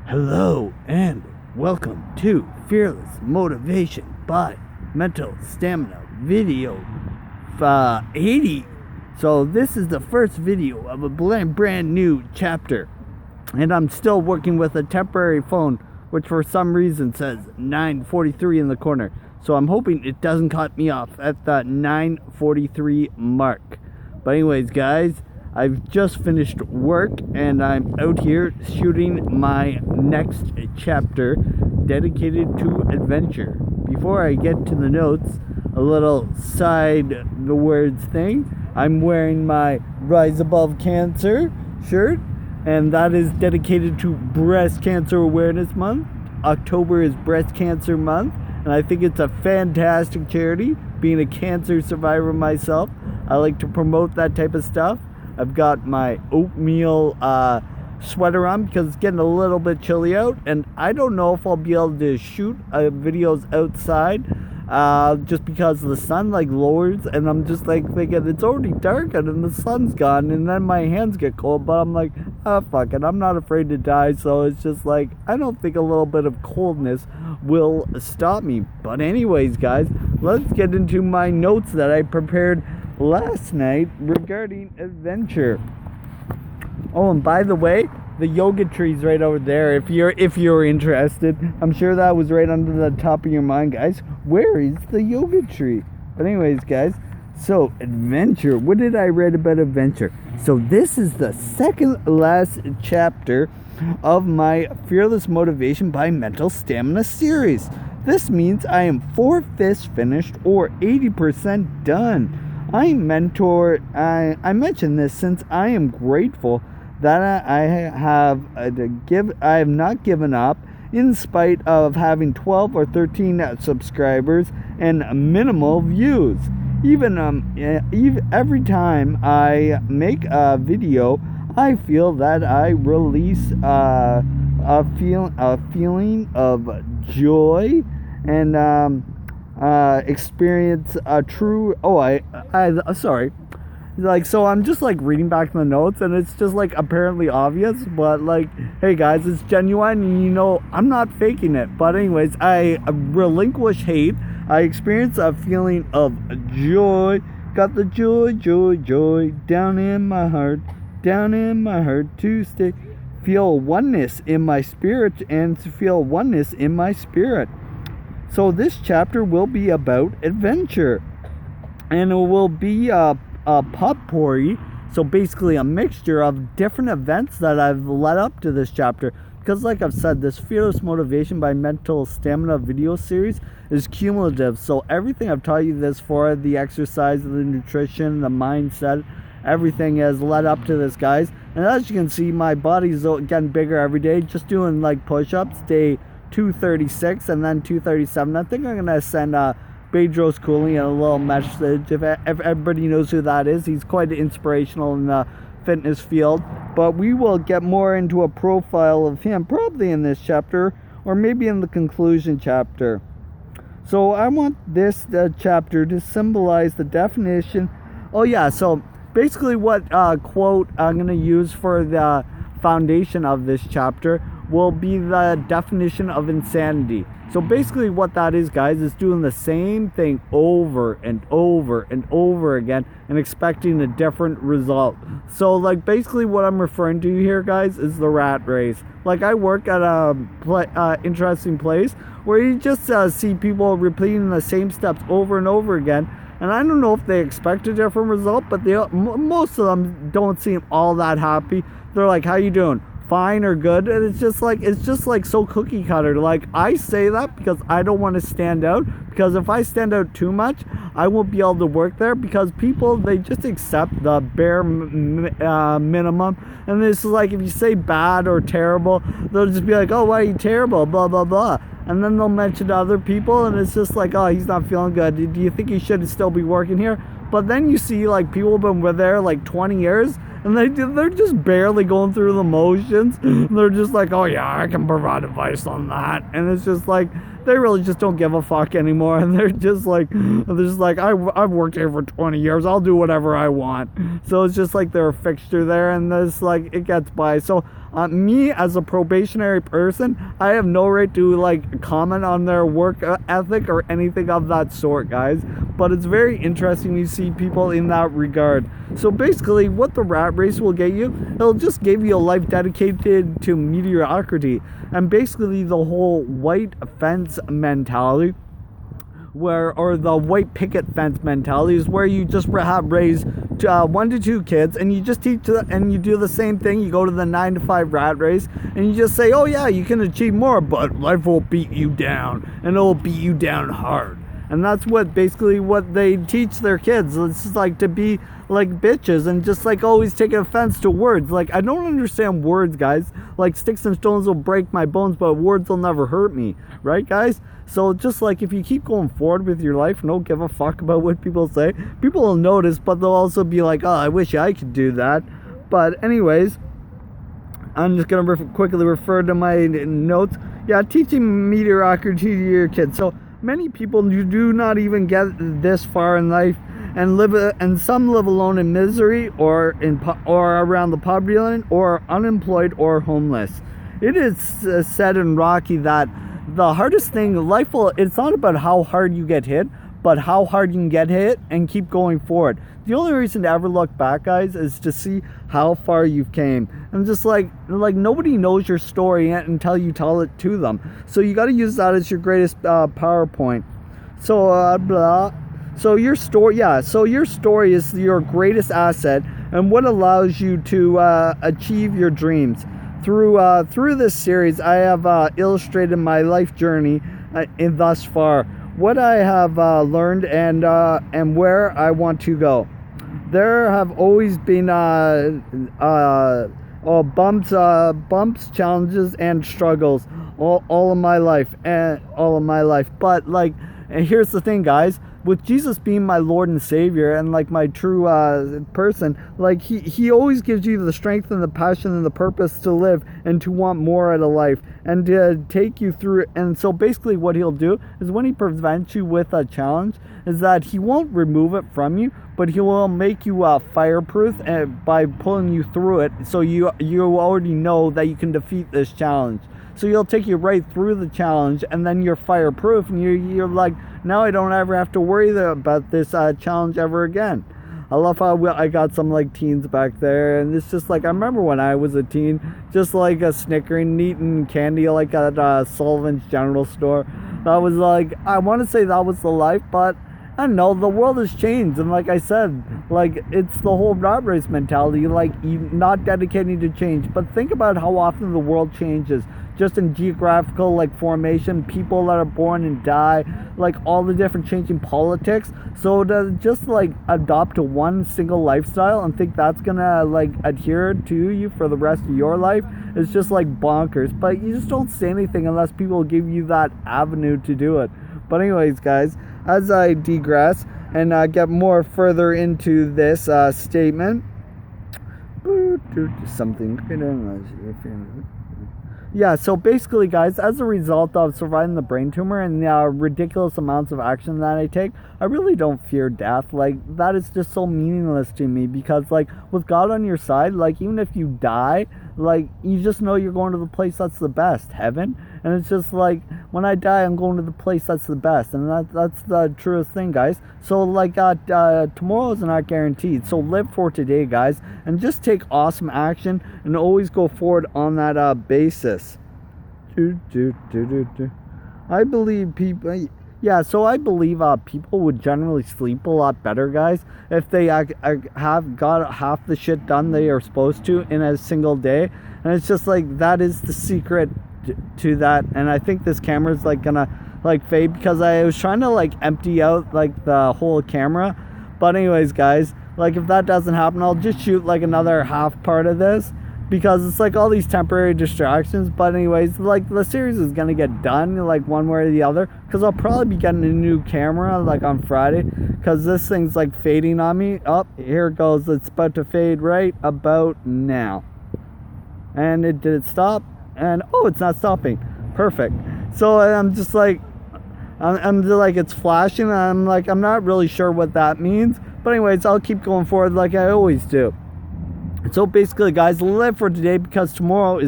Hello and welcome to Fearless Motivation by Mental Stamina video 80. So this is the first video of a brand new chapter, and I'm still working with a temporary phone which for some reason says 9:43 in the corner. So I'm hoping it doesn't cut me off at the 9:43 mark. But anyways, guys, I've just finished work and I'm out here shooting my next chapter dedicated to adventure. Before I get to the notes, a little side the words thing. I'm wearing my Rise Above Cancer shirt, and that is dedicated to Breast Cancer Awareness Month. October is Breast Cancer Month, and I think it's a fantastic charity. Being a cancer survivor myself, I like to promote that type of stuff. I've got my oatmeal sweater on because it's getting a little bit chilly out, and I don't know if I'll be able to shoot videos outside just because the sun lowers, and I'm just thinking it's already dark out and the sun's gone, and then my hands get cold, but I'm like, oh fuck it, I'm not afraid to die. So it's just I don't think a little bit of coldness will stop me. But anyways, guys, let's get into my notes that I prepared last night regarding adventure. Oh, and by the way, the yoga tree's right over there. If you're interested, I'm sure that was right under the top of your mind, guys. Where is the yoga tree? But anyways, guys, so adventure. What did I read about adventure? So this is the second last chapter of my Fearless Motivation by Mental Stamina series. This means I am 4/5 finished or 80% done. I mention this since I am grateful that I have not given up in spite of having 12 or 13 subscribers and minimal views. Even every time I make a video, I feel that I release a feeling of joy and experience a true sorry, so I'm just reading back the notes, and it's just apparently obvious, but hey guys, it's genuine, and I'm not faking it. But anyways, I relinquish hate. I experience a feeling of joy. Got the joy down in my heart to stay. Feel oneness in my spirit and to feel oneness in my spirit. So this chapter will be about adventure, and it will be a potpourri, so basically a mixture of different events that I've led up to this chapter. Because like I've said, this Fearless Motivation by Mental Stamina video series is cumulative. So everything I've taught you this for, the exercise, the nutrition, the mindset, everything has led up to this, guys. And as you can see, my body's getting bigger every day. Just doing push-ups, day 236 and then 237. I think I'm gonna send Bedros Cooley a little message. If everybody knows who that is, he's quite inspirational in the fitness field. But we will get more into a profile of him probably in this chapter, or maybe in the conclusion chapter. So I want this chapter to symbolize the definition. Oh yeah, so basically what quote I'm gonna use for the foundation of this chapter will be the definition of insanity. So basically what that is, guys, is doing the same thing over and over and over again and expecting a different result. So basically what I'm referring to here, guys, is the rat race. I work at a interesting place where you just see people repeating the same steps over and over again. And I don't know if they expect a different result, but most of them don't seem all that happy. They're like, how you doing? Fine or good. And it's just so cookie cutter. I say that because I don't want to stand out, because if I stand out too much, I won't be able to work there, because people, they just accept the bare minimum. And it's if you say bad or terrible, they'll just be like, oh, why are you terrible, blah blah blah. And then they'll mention to other people, and it's just oh, he's not feeling good. Do you think he should still be working here? But then you see people have been there 20 years, and they're just barely going through the motions. They're just oh yeah, I can provide advice on that. And it's just they really just don't give a fuck anymore, and they're just like I've worked here for 20 years, I'll do whatever I want. So it's just like they're a fixture there, and this like it gets by. So me as a probationary person, I have no right to like comment on their work ethic or anything of that sort, guys. But it's very interesting to see people in that regard. So basically, what the rat race will get you, it'll just give you a life dedicated to mediocrity, and basically the whole white fence mentality, or the white picket fence mentality, is where you just raise 1 to 2 kids, and you just teach them, and you do the same thing. You go to the 9 to 5 rat race, and you just say, oh yeah, you can achieve more, but life will beat you down, and it'll beat you down hard. And that's what basically what they teach their kids. It's just like to be like bitches and just like always taking offense to words. Like, I don't understand words, guys. Like, sticks and stones will break my bones, but words will never hurt me, right, guys? So just like, if you keep going forward with your life and don't give a fuck about what people say, people will notice, but they'll also be like, oh, I wish I could do that. But anyways, I'm just gonna quickly refer to my notes. Yeah, teaching mediocrity to your kids. So many people do not even get this far in life, and some live alone in misery, or around the poverty line, or unemployed, or homeless. It is said in Rocky that the hardest thing in life, it's not about how hard you get hit, but how hard you can get hit and keep going forward. The only reason to ever look back, guys, is to see how far you've came. And just like nobody knows your story until you tell it to them. So you got to use that as your greatest PowerPoint. So So your story, So your story is your greatest asset, and what allows you to achieve your dreams. Through this series, I have illustrated my life journey in thus far, what I have learned, and where I want to go. There have always been bumps, challenges, and struggles all of my life, But like, and here's the thing, guys. With Jesus being my Lord and Savior, and like my true person, like he always gives you the strength and the passion and the purpose to live and to want more out of life and to take you through it. And so basically what he'll do is, when he presents you with a challenge, is that he won't remove it from you, but he will make you fireproof by pulling you through it, so you already know that you can defeat this challenge. So he'll take you right through the challenge, and then you're fireproof, and you're like, now I don't ever have to worry about this challenge ever again. I love how I got some like teens back there, and it's just like, I remember when I was a teen, just like a snickering, eating candy like at Sullivan's General Store. That was like, I want to say that was the life, but I don't know, the world has changed, and like I said, like, it's the whole rat race mentality, like, you not dedicating to change. But think about how often the world changes, just in geographical, like, formation, people that are born and die, like, all the different changing politics. So to just, like, adopt to one single lifestyle and think that's gonna, like, adhere to you for the rest of your life is just, like, bonkers. But you just don't say anything unless people give you that avenue to do it. But anyways, guys, as I digress and get more further into this statement, something. Yeah, so basically, guys, as a result of surviving the brain tumor and the ridiculous amounts of action that I take, I really don't fear death. Like, that is just so meaningless to me, because, like, with God on your side, like, even if you die, like, you just know you're going to the place that's the best, heaven. And it's just like, when I die, I'm going to the place that's the best, and that's the truest thing, guys. So, like, tomorrow is not guaranteed, so live for today, guys, and just take awesome action and always go forward on that basis. I believe people... Yeah, so I believe people would generally sleep a lot better, guys, if they have got half the shit done they are supposed to in a single day. And it's just like, that is the secret to that. And I think this camera is like gonna like fade, because I was trying to like empty out like the whole camera. But anyways, guys, like, if that doesn't happen, I'll just shoot like another half part of this, because it's like all these temporary distractions. But anyways, like, the series is gonna get done like one way or the other, because I'll probably be getting a new camera like on Friday, because this thing's like fading on me. Oh, here it goes. It's about to fade right about now. And did it stop? And oh, it's not stopping. Perfect. So I'm just like, I'm like, it's flashing, and I'm like, I'm not really sure what that means. But anyways, I'll keep going forward like I always do. So basically, guys, live for today, because tomorrow is